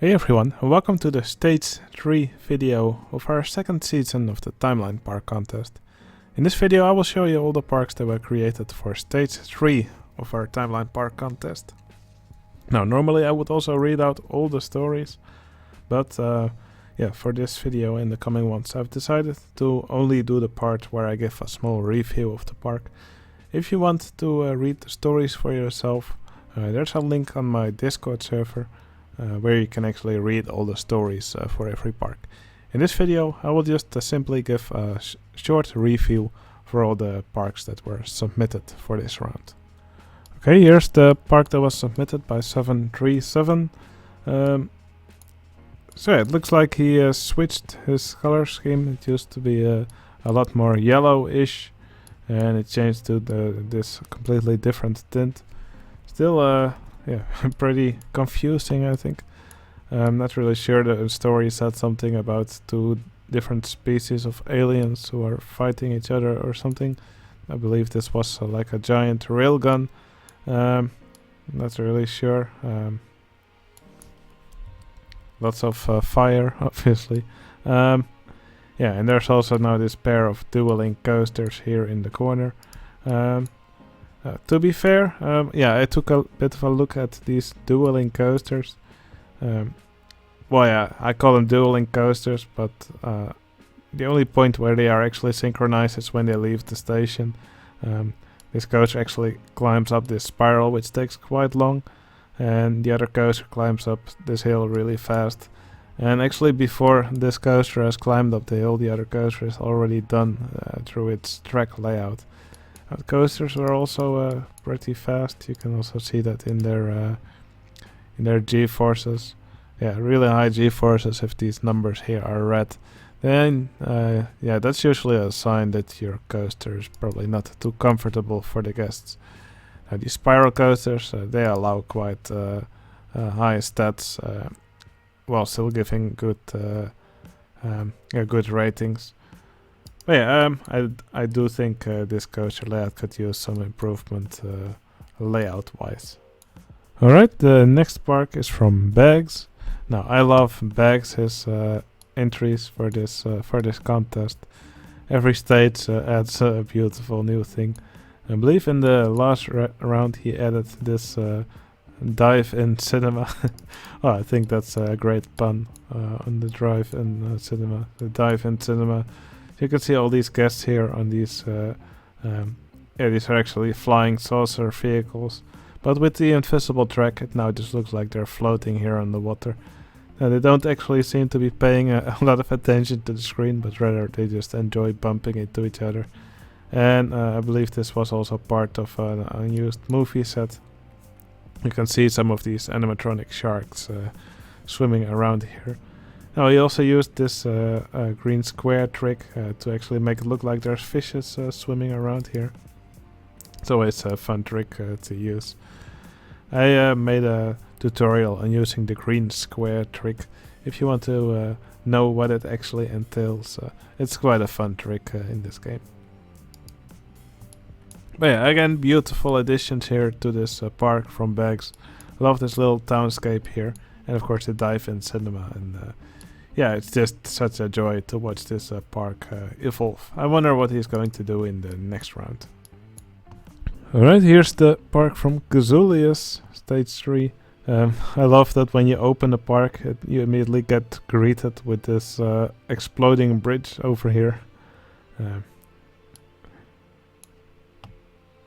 Hey everyone, and welcome to the Stage 3 video of our second season of the Timeline Park Contest. In this video I will show you all the parks that were created for Stage 3 of our Timeline Park Contest. Now normally I would also read out all the stories, but for this video and the coming ones I've decided to only do the part where I give a small review of the park. If you want to read the stories for yourself, there's a link on my Discord server where you can actually read all the stories for every park. In this video I will just simply give a short review for all the parks that were submitted for this round. Okay, here's the park that was submitted by 737. So it looks like he switched his color scheme. It used to be a lot more yellowish, and it changed to this completely different tint. Still pretty confusing, I think. I'm not really sure. The story said something about two different species of aliens who are fighting each other or something. I believe this was like a giant railgun. Not really sure. Lots of fire, obviously. And there's also now this pair of dueling coasters here in the corner. To be fair, I took a bit of a look at these dueling coasters. I call them dueling coasters, but the only point where they are actually synchronized is when they leave the station. This coaster actually climbs up this spiral, which takes quite long, and the other coaster climbs up this hill really fast. And actually before this coaster has climbed up the hill, the other coaster is already done through its track layout. The coasters are also pretty fast. You can also see that in their G-forces. Yeah, really high G-forces. If these numbers here are red, then that's usually a sign that your coaster is probably not too comfortable for the guests. Now these spiral coasters, they allow quite high stats, while still giving good ratings. But I do think this coaster layout could use some improvement layout-wise. Alright, the next park is from Bags. Now I love Bags, his entries for this contest. Every stage adds a beautiful new thing. I believe in the last round he added this dive-in cinema. I think that's a great pun on the drive-in cinema. The dive-in cinema. You can see all these guests here on these. These are actually flying saucer vehicles, but with the invisible track, it now just looks like they're floating here on the water. They don't actually seem to be paying a lot of attention to the screen, but rather they just enjoy bumping into each other. And I believe this was also part of an unused movie set. You can see some of these animatronic sharks swimming around here. Now he also used this green square trick to actually make it look like there's fishes swimming around here. It's always a fun trick to use. I made a tutorial on using the green square trick. If you want to know what it actually entails, it's quite a fun trick in this game. But again, beautiful additions here to this park from Bags. I love this little townscape here, and of course the dive-in cinema. And it's just such a joy to watch this park evolve. I wonder what he's going to do in the next round. Alright, here's the park from Gazulius, Stage 3. I love that when you open the park, you immediately get greeted with this exploding bridge over here.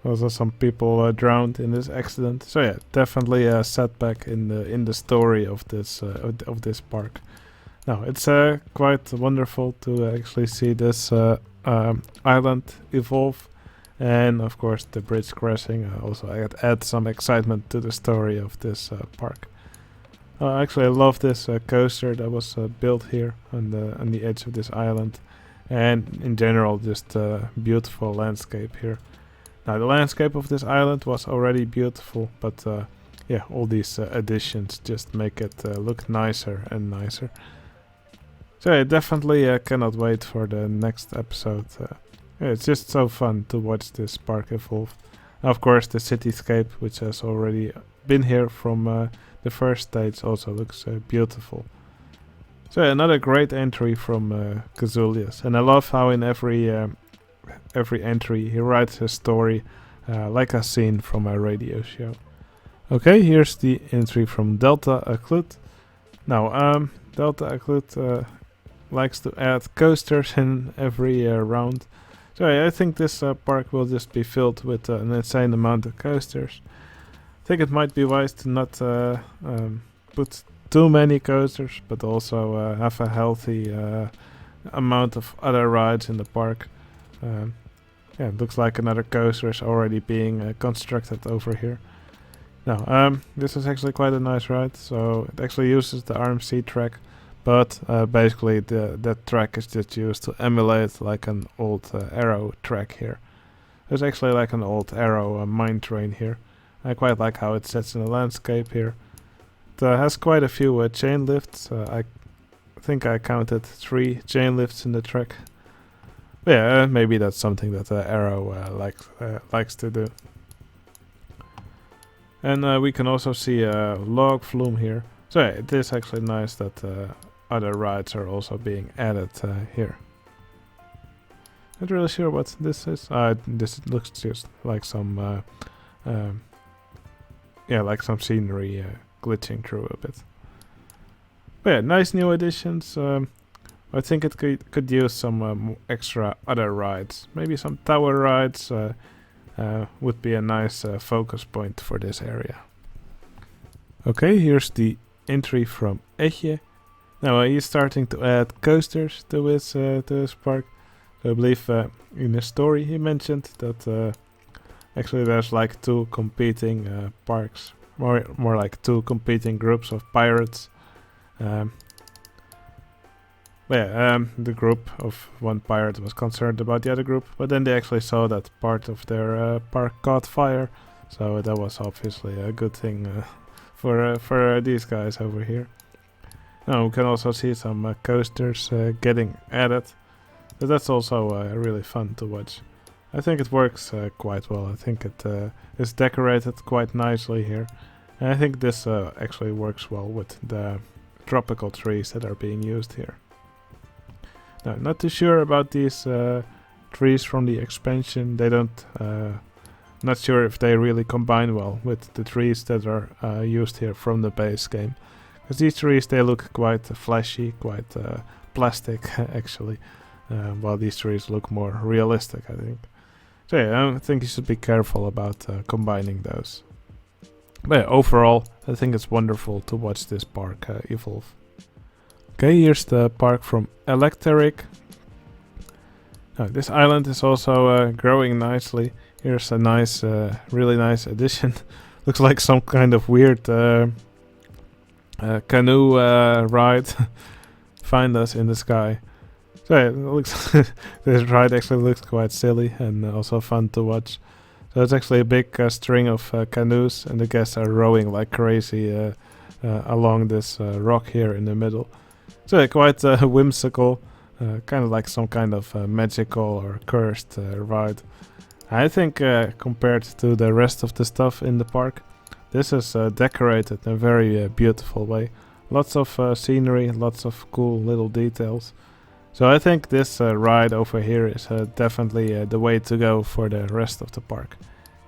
Also some people drowned in this accident. So definitely a setback in the story of this park. Now, it's quite wonderful to actually see this island evolve, and of course the bridge crashing also adds some excitement to the story of this park. Actually, I love this coaster that was built here on the edge of this island, and in general just beautiful landscape here. Now, the landscape of this island was already beautiful, but all these additions just make it look nicer and nicer. So I definitely cannot wait for the next episode. It's just so fun to watch this park evolve. Of course, the cityscape, which has already been here from the first stage also looks beautiful. So another great entry from Gazulius, and I love how in every entry he writes his story like a scene from a radio show. Okay, here's the entry from Delta Oclude. Now, Delta Oclude likes to add coasters in every round. So I think this park will just be filled with an insane amount of coasters. I think it might be wise to not put too many coasters, but also have a healthy amount of other rides in the park. Yeah, it looks like another coaster is already being constructed over here. Now, this is actually quite a nice ride. So it actually uses the RMC track, but basically that track is just used to emulate like an old Arrow track here. There's actually like an old Arrow mine train here. I quite like how it sets in the landscape here. It has quite a few chain lifts. I think I counted 3 chain lifts in the track. But yeah, maybe that's something that Arrow likes to do. And we can also see a log flume here. So yeah, it is actually nice that other rides are also being added here. Not really sure what this is. This looks just like some, like some scenery glitching through a bit. But yeah, nice new additions. I think it could use some extra other rides. Maybe some tower rides would be a nice focus point for this area. Okay, here's the entry from Etje. Now he's starting to add coasters to his park. So I believe in his story he mentioned that actually there's like 2 competing parks, more like 2 competing groups of pirates. The group of one pirate was concerned about the other group, but then they actually saw that part of their park caught fire, so that was obviously a good thing for these guys over here. Now we can also see some coasters getting added, so that's also really fun to watch. I think it works quite well. I think it is decorated quite nicely here, and I think this actually works well with the tropical trees that are being used here. Now, not too sure about these trees from the expansion. They don't. Not sure if they really combine well with the trees that are used here from the base game. Because these trees, they look quite flashy, quite plastic actually, while these trees look more realistic, I think. So yeah, I think you should be careful about combining those. But yeah, overall, I think it's wonderful to watch this park evolve. Okay, here's the park from Electric. This island is also growing nicely. Here's a nice, really nice addition. Looks like some kind of weird canoe ride. Find us in the sky. So yeah, it looks this ride actually looks quite silly and also fun to watch. So it's actually a big string of canoes, and the guests are rowing like crazy along this rock here in the middle. So quite whimsical, kind of like some kind of magical or cursed ride. I think compared to the rest of the stuff in the park, this is decorated in a very beautiful way. Lots of scenery, lots of cool little details. So I think this ride over here is definitely the way to go for the rest of the park.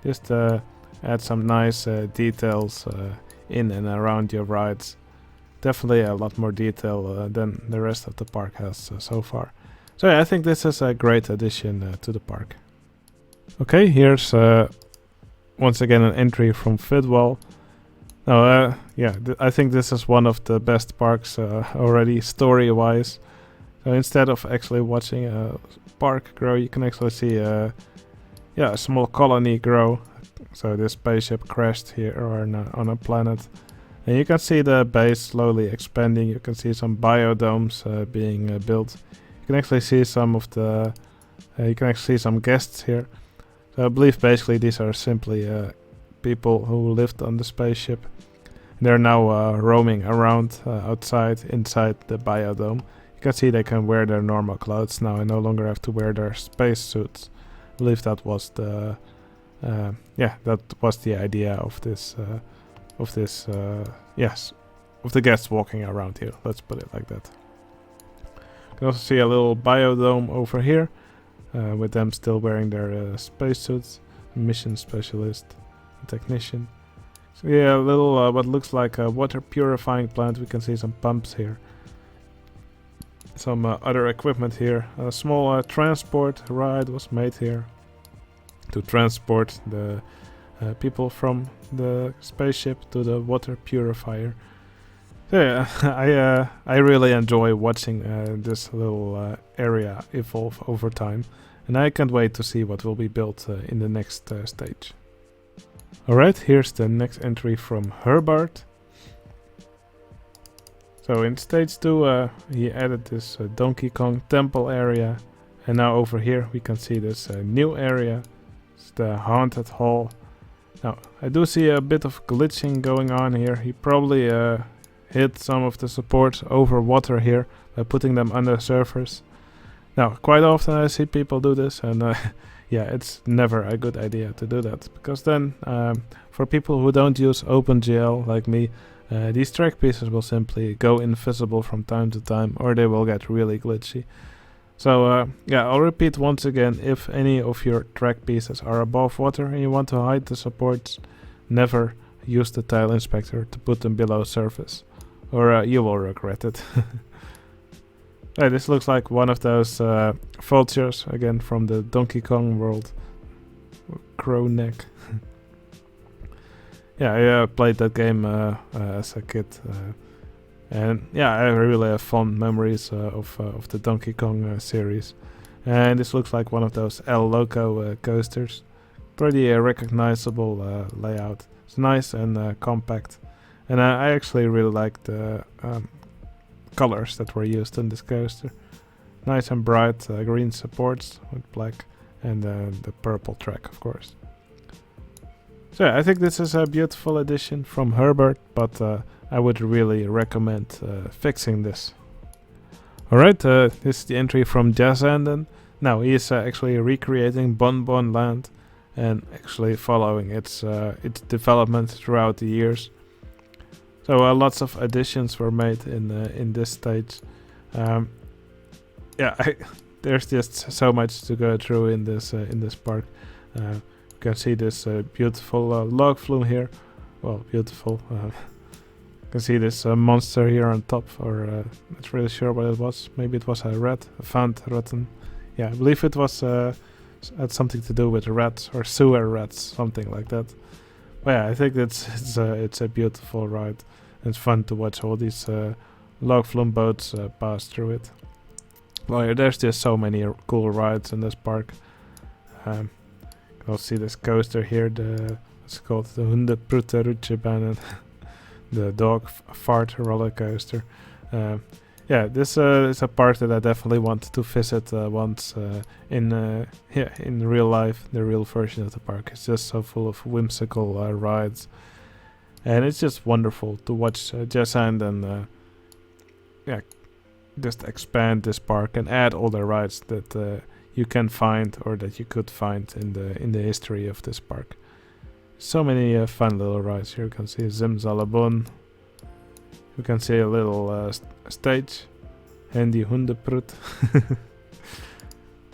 Just add some nice details in and around your rides. Definitely a lot more detail than the rest of the park has so far. So yeah, I think this is a great addition to the park. Okay, here's once again an entry from Fedwell. Now, I think this is one of the best parks already story-wise. So instead of actually watching a park grow, you can actually see a small colony grow. So this spaceship crashed here on a planet. And you can see the base slowly expanding. You can see some biodomes being built. You can actually see some of the. You can actually see some guests here. So I believe basically these are simply people who lived on the spaceship. They're now roaming around outside, inside the biodome. You can see they can wear their normal clothes now and no longer have to wear their space suits. I believe that was the. That was the idea of this. of this, yes, of the guests walking around here. Let's put it like that. You can also see a little biodome over here, with them still wearing their spacesuits. Mission specialist, technician. So yeah, a little what looks like a water purifying plant. We can see some pumps here. Some other equipment here. A small transport ride was made here to transport the people from the spaceship to the water purifier. So yeah, I really enjoy watching this little area evolve over time, and I can't wait to see what will be built in the next stage. Alright, here's the next entry from Herbart. So in stage 2 he added this Donkey Kong temple area, and now over here we can see this new area. It's the haunted hall. Now I do see a bit of glitching going on here. He probably hit some of the supports over water here by putting them under the surface. Now quite often I see people do this, and yeah, it's never a good idea to do that, because then for people who don't use OpenGL like me, these track pieces will simply go invisible from time to time, or they will get really glitchy. So yeah, I'll repeat once again, if any of your track pieces are above water and you want to hide the supports, never use the tile inspector to put them below surface, or you will regret it. Yeah, this looks like one of those vultures, again from the Donkey Kong world. Crow neck. Yeah, I played that game as a kid. And yeah, I really have fond memories of the Donkey Kong series. And this looks like one of those El Loco coasters. Pretty recognizable layout. It's nice and compact. And I actually really like the colors that were used in this coaster. Nice and bright green supports with black, and the purple track, of course. So yeah, I think this is a beautiful addition from Herbart, but I would really recommend fixing this. Alright, this is the entry from Jazanden. Now he is actually recreating Bonbon Land and actually following its development throughout the years. So lots of additions were made in this stage. Yeah, there's just so much to go through in this park. You can see this beautiful log flume here. Well, beautiful. You can see this monster here on top, or not really sure what it was. Maybe it was a rat, a Wandrotten. Yeah, I believe it was had something to do with rats or sewer rats, something like that. But yeah, I think it's a beautiful ride. It's fun to watch all these log flume boats pass through it. Well, yeah, there's just so many cool rides in this park. You'll see this coaster here, it's called the Hundeprutterutschebahn, the dog fart roller coaster. Yeah, this is a park that I definitely want to visit once in real life. The real version of the park is just so full of whimsical rides, and it's just wonderful to watch Jazanden yeah, just expand this park and add all the rides that you can find, or that you could find in the history of this park. So many fun little rides here. You can see Zimzalabon. You can see a little stage, Handy Hundeprut. You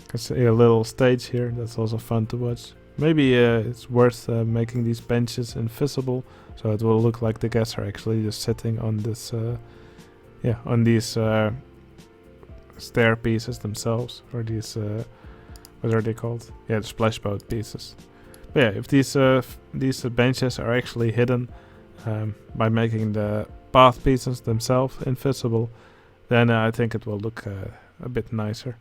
can see a little stage here. That's also fun to watch. Maybe it's worth making these benches invisible, so it will look like the guests are actually just sitting on this, on these stair pieces themselves, or these what are they called? Yeah, the splash boat pieces. But yeah, if these benches are actually hidden by making the path pieces themselves invisible, then I think it will look a bit nicer.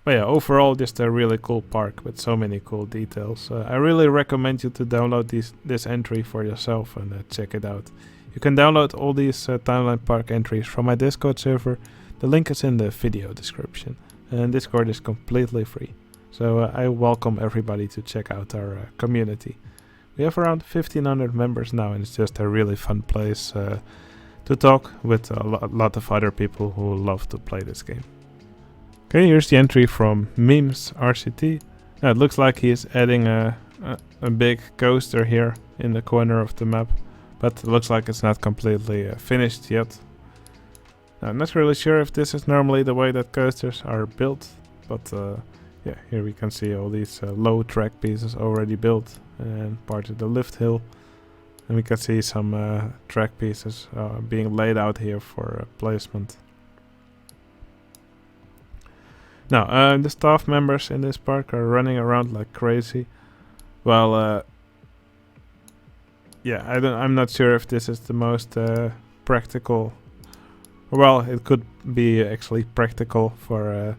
But yeah, overall just a really cool park with so many cool details. I really recommend you to download this entry for yourself and check it out. You can download all these Timeline Park entries from my Discord server. The link is in the video description, and Discord is completely free. So I welcome everybody to check out our community. We have around 1500 members now, and it's just a really fun place to talk with a lot of other people who love to play this game. Okay, here's the entry from Memes RCT. Now it looks like he is adding a big coaster here in the corner of the map, but it looks like it's not completely finished yet. I'm not really sure if this is normally the way that coasters are built, but yeah, here we can see all these low track pieces already built and part of the lift hill. And we can see some track pieces being laid out here for placement. Now, the staff members in this park are running around like crazy. Well, yeah, I'm not sure if this is the most practical. Well, it could be actually practical for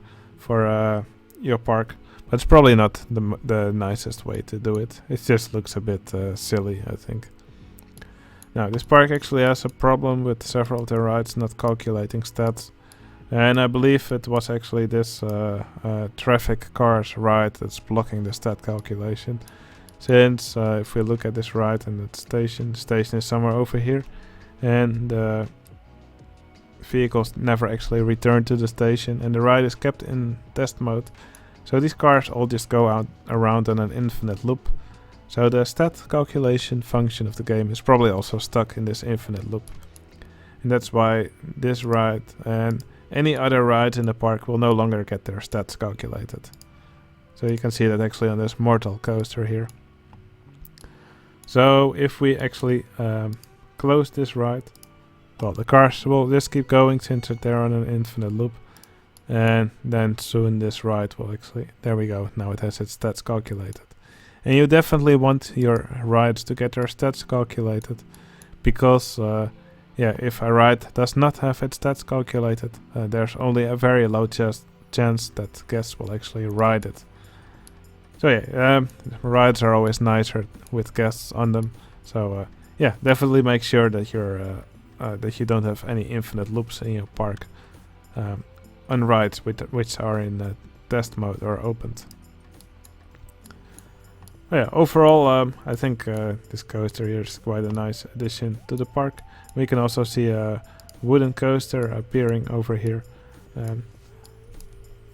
your park, but it's probably not the nicest way to do it. It just looks a bit silly, I think. Now, this park actually has a problem with several of the rides not calculating stats. And I believe it was actually this traffic cars ride that's blocking the stat calculation. Since if we look at this ride and the station is somewhere over here. And the vehicles never actually return to the station. And the ride is kept in test mode. So these cars all just go out around on an infinite loop. So the stat calculation function of the game is probably also stuck in this infinite loop. And that's why this ride and any other rides in the park will no longer get their stats calculated. So you can see that actually on this mortal coaster here. So if we actually close this ride, well, the cars will just keep going since they're on an infinite loop. And then soon this ride will actually, there we go, now it has its stats calculated. And you definitely want your rides to get their stats calculated, because yeah, if a ride does not have its stats calculated, there's only a very low chance that guests will actually ride it. So yeah, rides are always nicer with guests on them. So yeah, definitely make sure that you don't have any infinite loops in your park on rides which are in test mode or opened. Yeah, overall, I think this coaster here is quite a nice addition to the park. We can also see a wooden coaster appearing over here. I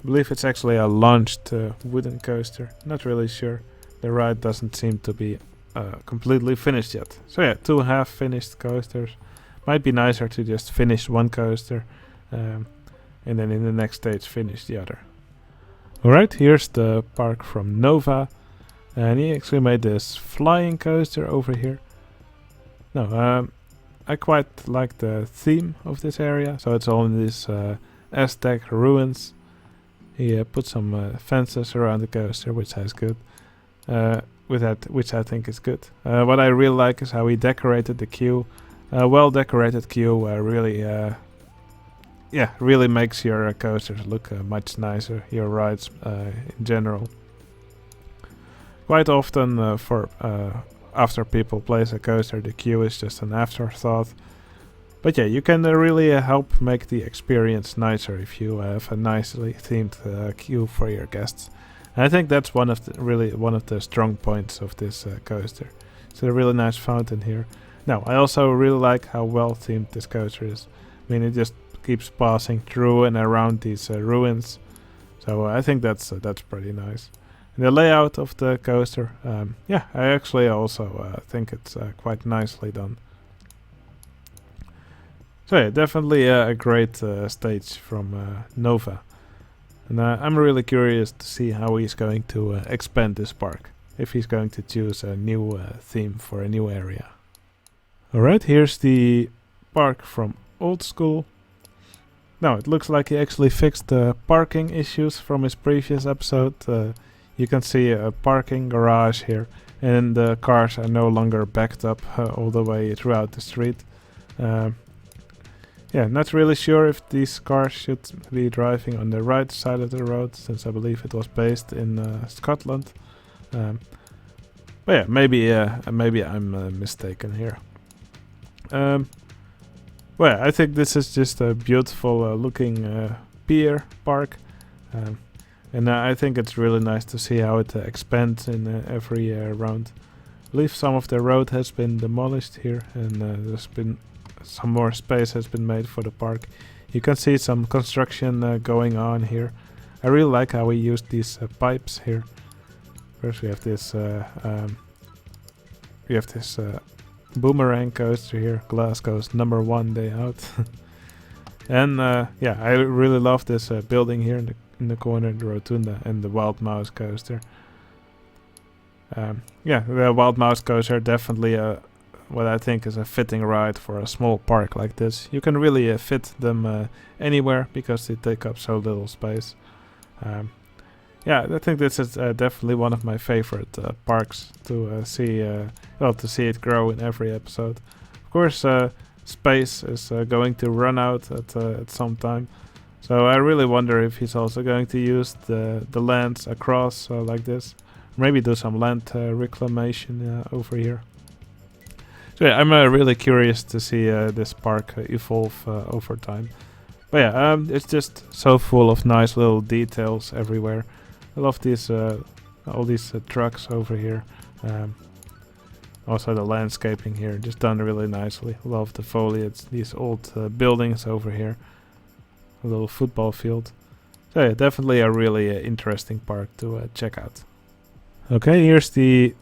believe it's actually a launched wooden coaster. Not really sure. The ride doesn't seem to be completely finished yet. So yeah, 2 half-finished coasters. Might be nicer to just finish one coaster and then in the next stage finish the other. Alright, here's the park from Nova. And he actually made this flying coaster over here. No, I quite like the theme of this area. So it's all in these Aztec ruins. He put some fences around the coaster, which is good. Which I think is good. What I really like is how he decorated the queue. Well decorated queue really, yeah, really makes your coasters look much nicer. Your rides in general. Quite often after people place a coaster, the queue is just an afterthought. But yeah, you can really help make the experience nicer if you have a nicely themed queue for your guests. And I think that's one of the strong points of this coaster. It's a really nice fountain here. Now, I also really like how well themed this coaster is. I mean, it just keeps passing through and around these ruins. So I think that's pretty nice. The layout of the coaster, yeah, I actually also think it's quite nicely done. So yeah, definitely a great stage from Nova. And I'm really curious to see how he's going to expand this park. If he's going to choose a new theme for a new area. Alright, here's the park from Old School. Now, it looks like he actually fixed the parking issues from his previous episode. You can see a parking garage here, and the cars are no longer backed up all the way throughout the street. Yeah, not really sure if these cars should be driving on the right side of the road, since I believe it was based in Scotland. But yeah, maybe I'm mistaken here. Well, I think this is just a beautiful looking pier park. And I think it's really nice to see how it expands in every round. I believe some of the road has been demolished here, and there's been some more space has been made for the park. You can see some construction going on here. I really like how we used these pipes here. First we have this we have this boomerang coaster here, Glasgow's #1 day out. And yeah, I really love this building here in the corner, the rotunda, and the wild mouse coaster. Yeah, the wild mouse coaster definitely what I think is a fitting ride for a small park like this. You can really fit them anywhere because they take up so little space. Yeah, I think this is definitely one of my favorite parks to see. Well, to see it grow in every episode. Of course, space is going to run out at some time, so I really wonder if he's also going to use the lands across like this. Maybe do some land reclamation over here. So yeah, I'm really curious to see this park evolve over time. But yeah, it's just so full of nice little details everywhere. I love these all these trucks over here. Also the landscaping here, just done really nicely. Love the foliage, these old buildings over here. A little football field. So yeah, definitely a really interesting park to check out. Okay, here's the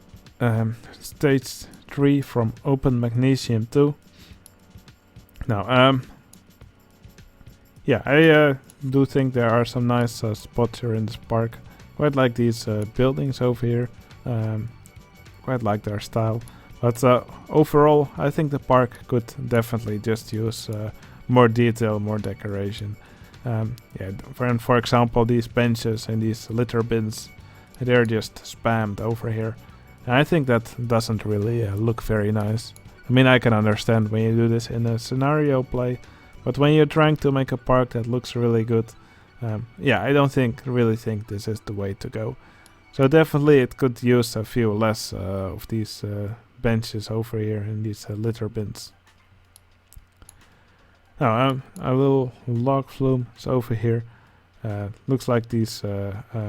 stage 3 from Open Magnesium 2. Now, yeah, I do think there are some nice spots here in this park. Quite like these buildings over here. Quite like their style. But overall, I think the park could definitely just use more detail, more decoration. Yeah, for example, these benches and these litter bins, they're just spammed over here. And I think that doesn't really look very nice. I mean, I can understand when you do this in a scenario play, but when you're trying to make a park that looks really good, yeah, I don't really think this is the way to go. So definitely it could use a few less of these benches over here and these litter bins. Now, a little log flume is over here. Looks like these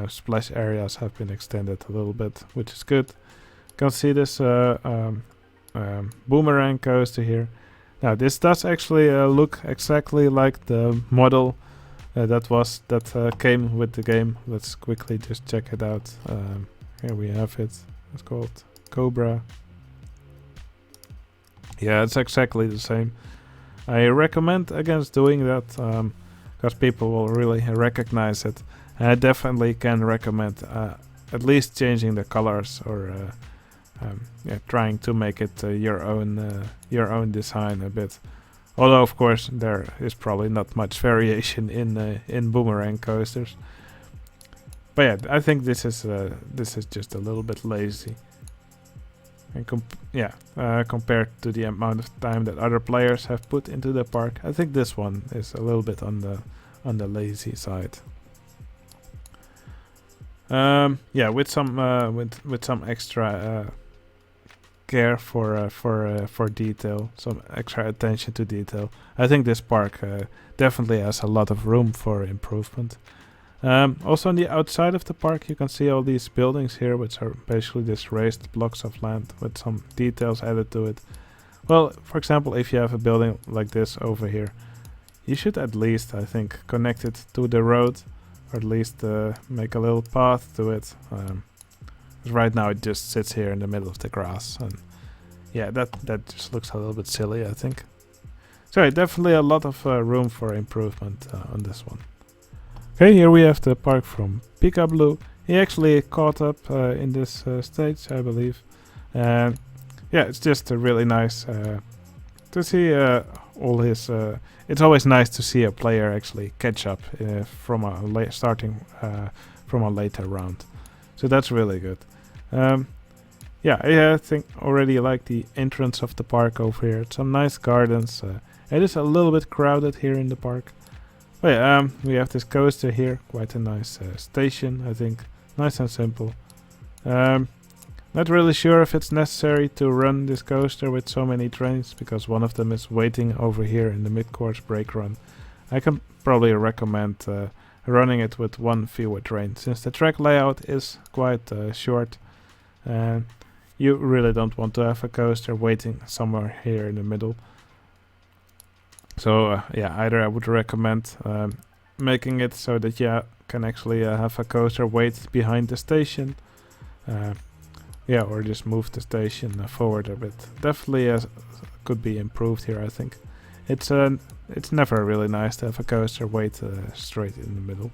splash areas have been extended a little bit, which is good. You can see this boomerang coaster here. Now, this does actually look exactly like the model that came with the game. Let's quickly just check it out. Here we have it. It's called Cobra. Yeah, it's exactly the same. I recommend against doing that because people will really recognize it. And I definitely can recommend at least changing the colors or yeah, trying to make it your own design a bit. Although of course there is probably not much variation in boomerang coasters. But yeah, I think this is just a little bit lazy. And compared to the amount of time that other players have put into the park, I think this one is a little bit on the lazy side. Yeah, with some extra care for detail, some extra attention to detail, I think this park definitely has a lot of room for improvement. Also on the outside of the park you can see all these buildings here, which are basically just raised blocks of land with some details added to it. Well, for example, if you have a building like this over here, you should at least, I think, connect it to the road, or at least make a little path to it. Right now it just sits here in the middle of the grass, and yeah, that just looks a little bit silly, I think. So yeah, definitely a lot of room for improvement on this one. Okay, here we have the park from Pika Blue. He actually caught up in this stage, I believe. And yeah, it's just really nice to see all his... it's always nice to see a player actually catch up from a starting from a later round. So that's really good. Yeah, I think already like the entrance of the park over here. It's some nice gardens. It is a little bit crowded here in the park. Oh yeah, we have this coaster here, quite a nice station, I think. Nice and simple. Not really sure if it's necessary to run this coaster with so many trains, because one of them is waiting over here in the mid-course brake run. I can probably recommend running it with one fewer train, since the track layout is quite short. And you really don't want to have a coaster waiting somewhere here in the middle. So yeah, either I would recommend making it so that you can actually have a coaster wait behind the station, Yeah, or just move the station forward a bit. Definitely could be improved here, I think. It's never really nice to have a coaster wait straight in the middle.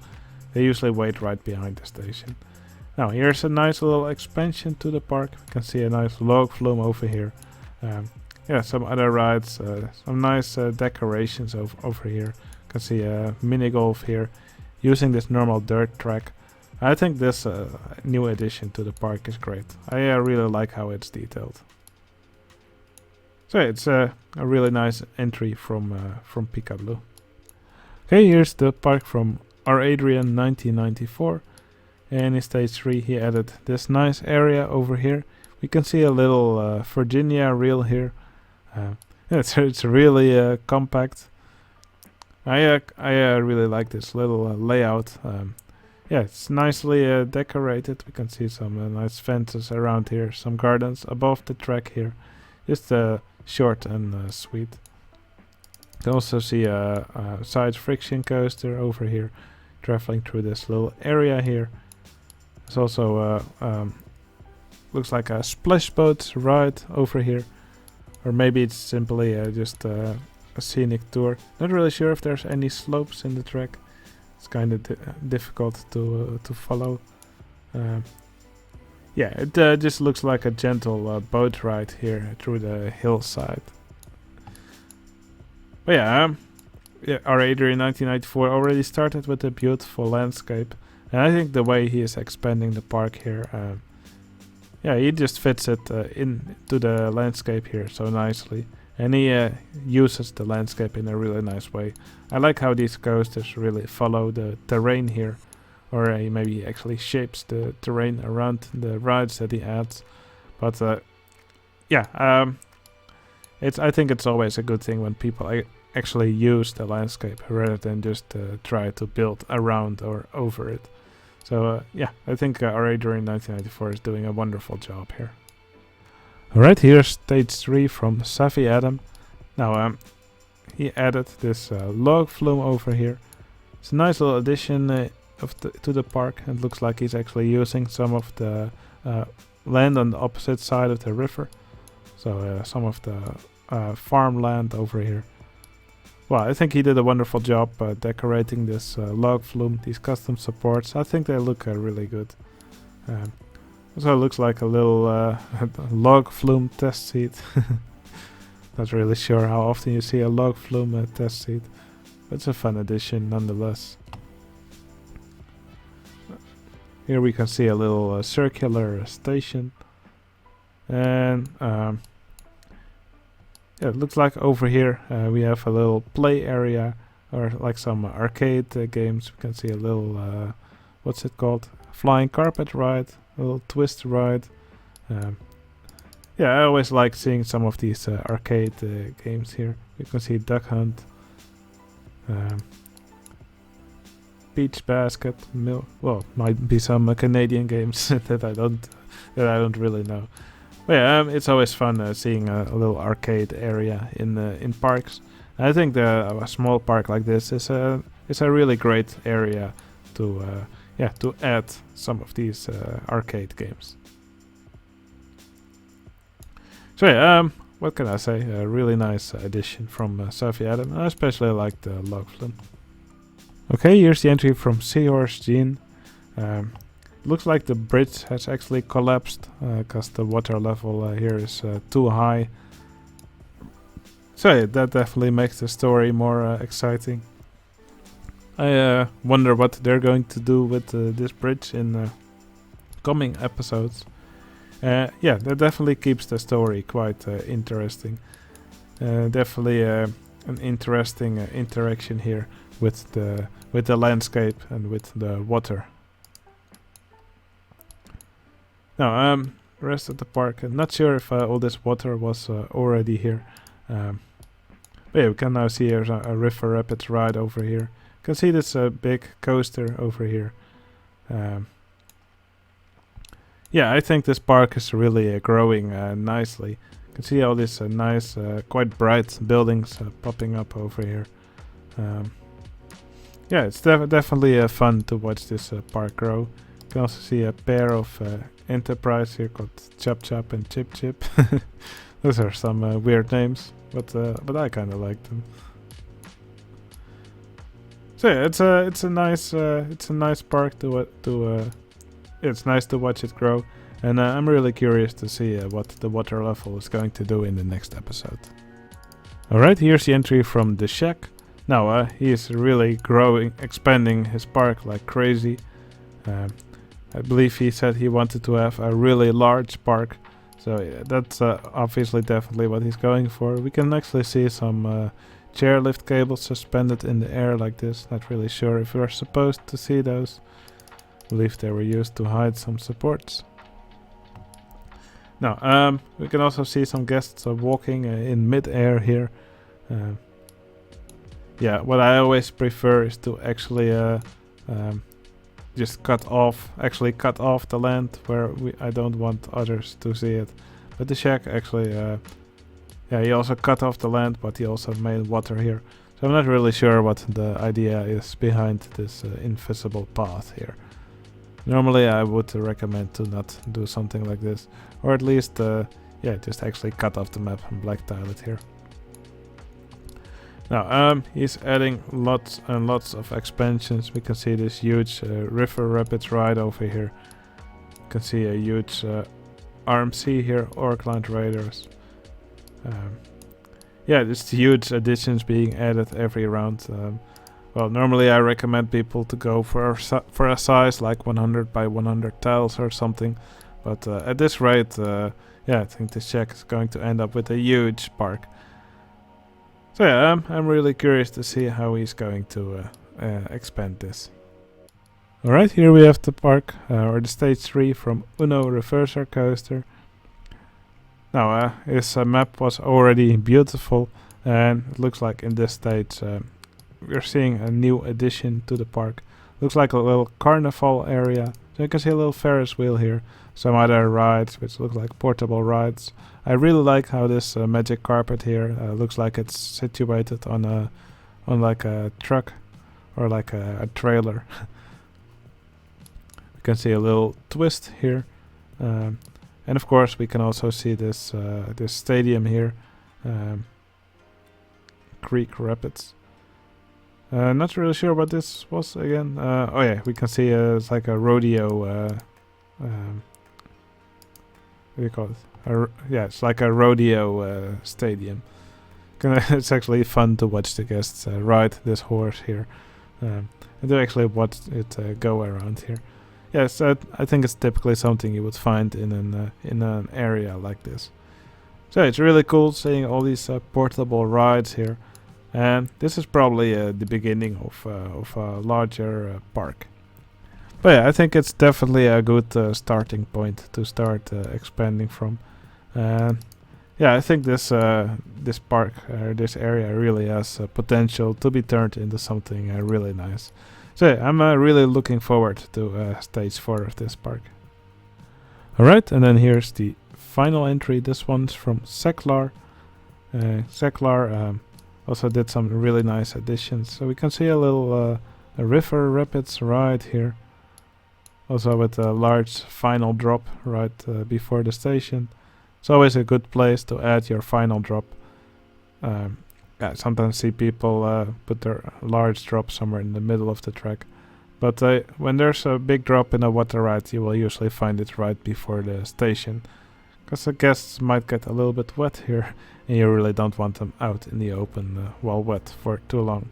They usually wait right behind the station. Now here's a nice little expansion to the park. You can see a nice log flume over here. Yeah, some other rides, some nice decorations over here. You can see a mini golf here, using this normal dirt track. I think this new addition to the park is great. I really like how it's detailed. So it's a really nice entry from Pika Blue. Okay, here's the park from our Adrian 1994. And in stage 3 he added this nice area over here. We can see a little Virginia reel here. It's really compact. I really like this little layout. Yeah, it's nicely decorated. We can see some nice fences around here, some gardens above the track here. Just short and sweet. You can also see a side friction coaster over here, traveling through this little area here. There's also looks like a splash boat ride over here, or maybe it's simply just a scenic tour. Not really sure if there's any slopes in the track. It's kind of difficult to follow. Yeah, it just looks like a gentle boat ride here through the hillside. But yeah, our Adrian 1994 already started with a beautiful landscape. And I think the way he is expanding the park here, yeah, he just fits it into the landscape here so nicely. And he uses the landscape in a really nice way. I like how these coasters really follow the terrain here. Or he maybe actually shapes the terrain around the rides that he adds. But yeah, I think it's always a good thing when people actually use the landscape rather than just try to build around or over it. So yeah, I think our Adrian 1994 is doing a wonderful job here. Alright, here's stage 3 from Savvy Adam. Now he added this log flume over here. It's a nice little addition to the park. It looks like he's actually using some of the land on the opposite side of the river. So some of the farmland over here. Well, I think he did a wonderful job decorating this log flume, these custom supports. I think they look really good. Also looks like a little log flume test seat. Not really sure how often you see a log flume test seat. But it's a fun addition nonetheless. Here we can see a little circular station. And yeah, it looks like over here we have a little play area, or like some arcade games. We can see a little, what's it called? Flying carpet ride, a little twist ride. Yeah, I always like seeing some of these arcade games here. You can see Duck Hunt, Beach Basket, well, might be some Canadian games that I don't really know. But yeah, it's always fun seeing a little arcade area in parks. And I think a small park like this is a really great area to add some of these arcade games. So yeah, what can I say? A really nice addition from Savvy Adam. I especially like the log flume. Okay, here's the entry from Seahorse Jean. Looks like the bridge has actually collapsed because the water level here is too high. So yeah, that definitely makes the story more exciting. I wonder what they're going to do with this bridge in coming episodes. Yeah, that definitely keeps the story quite interesting. Definitely an interesting interaction here with the landscape and with the water. Now, rest of the park. I'm not sure if all this water was already here. But yeah, we can now see here's a river rapids ride over here. You can see this big coaster over here. Yeah, I think this park is really growing nicely. You can see all these nice, quite bright buildings popping up over here. Yeah, it's definitely fun to watch this park grow. You can also see a pair of enterprise here called Chop Chop and Chip Chip. Those are some weird names, but I kind of like them. So yeah, it's a nice park it's nice to watch it grow, and I'm really curious to see what the water level is going to do in the next episode. Alright, here's the entry from the shack. Now he is really expanding his park like crazy. I believe he said he wanted to have a really large park, so yeah, that's obviously definitely what he's going for. We can actually see some chairlift cables suspended in the air like this. Not really sure if we're supposed to see those. I believe they were used to hide some supports. Now, we can also see some guests walking in mid-air here. Yeah, what I always prefer is to actually just cut off the land where I don't want others to see it. But the shack actually, yeah, he also cut off the land, but he also made water here. So I'm not really sure what the idea is behind this invisible path here. Normally I would recommend to not do something like this, or at least, yeah, just actually cut off the map and black tile it here. Now, he's adding lots and lots of expansions. We can see this huge river rapids ride over here. You can see a huge RMC here, Orkland Raiders. Yeah, just huge additions being added every round. Well, normally I recommend people to go for a size like 100 by 100 tiles or something. But at this rate, yeah, I think the shack is going to end up with a huge park. So yeah, I'm really curious to see how he's going to expand this. Alright, here we have the park, or the stage 3 from Uno Reverser Coaster. Now, his map was already beautiful, and it looks like in this stage we're seeing a new addition to the park. Looks like a little carnival area. So you can see a little Ferris wheel here. Some other rides which look like portable rides. I really like how this magic carpet here looks like it's situated on like a truck or like a trailer. You can see a little twist here, and of course we can also see this this stadium here, Creek Rapids. Not really sure what this was again. Oh yeah, we can see it's like a rodeo. What do you call it? Yeah, it's like a rodeo stadium. It's actually fun to watch the guests ride this horse here, and to actually watch it go around here. Yes, I think it's typically something you would find in an area like this. So it's really cool seeing all these portable rides here, and this is probably the beginning of a larger park. But yeah, I think it's definitely a good starting point to start expanding from. Yeah, I think this this park, this area really has potential to be turned into something really nice. So yeah, I'm really looking forward to stage 4 of this park. Alright, and then here's the final entry. This one's from Seklar. Seklar also did some really nice additions. So we can see a little a river rapids ride here. Also with a large final drop right before the station. It's always a good place to add your final drop. Yeah, sometimes see people put their large drop somewhere in the middle of the track. But when there's a big drop in a water ride, you will usually find it right before the station. Because the guests might get a little bit wet here, and you really don't want them out in the open while wet for too long.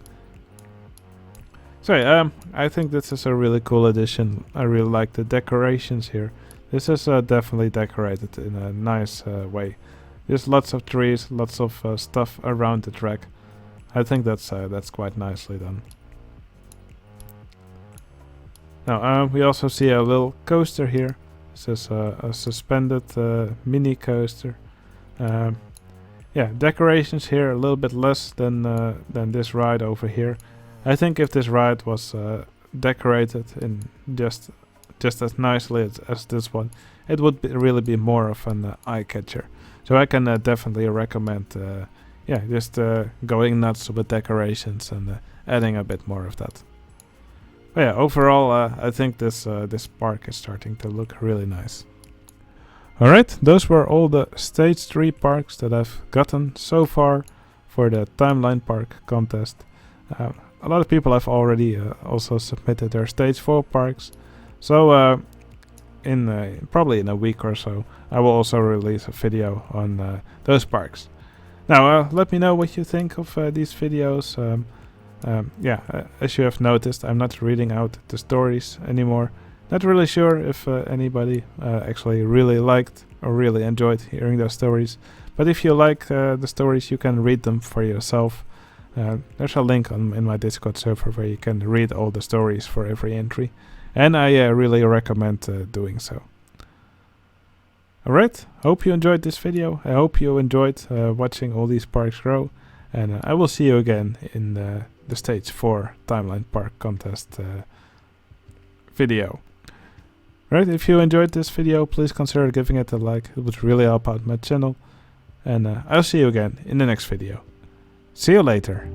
So yeah, I think this is a really cool addition. I really like the decorations here. This is definitely decorated in a nice way. There's lots of trees, lots of stuff around the track. I think that's quite nicely done. Now we also see a little coaster here. This is a suspended mini coaster. Yeah, decorations here a little bit less than this ride over here. I think if this ride was decorated in just as nicely as this one, it would really be more of an eye catcher. So I can definitely recommend, yeah, just going nuts with decorations and adding a bit more of that. But yeah, overall, I think this park is starting to look really nice. Alright, those were all the stage 3 parks that I've gotten so far for the Timeline Park Contest. A lot of people have already also submitted their stage 4 parks, so probably in a week or so I will also release a video on those parks. Now let me know what you think of these videos. As you have noticed, I'm not reading out the stories anymore. Not really sure if anybody actually really liked or really enjoyed hearing those stories, but if you like the stories, you can read them for yourself. There's a link in my Discord server where you can read all the stories for every entry, and I really recommend doing so. Alright, hope you enjoyed this video. I hope you enjoyed watching all these parks grow, and I will see you again in the Stage 4 Timeline Park Contest video. Right, if you enjoyed this video, please consider giving it a like. It would really help out my channel. And I'll see you again in the next video. See you later.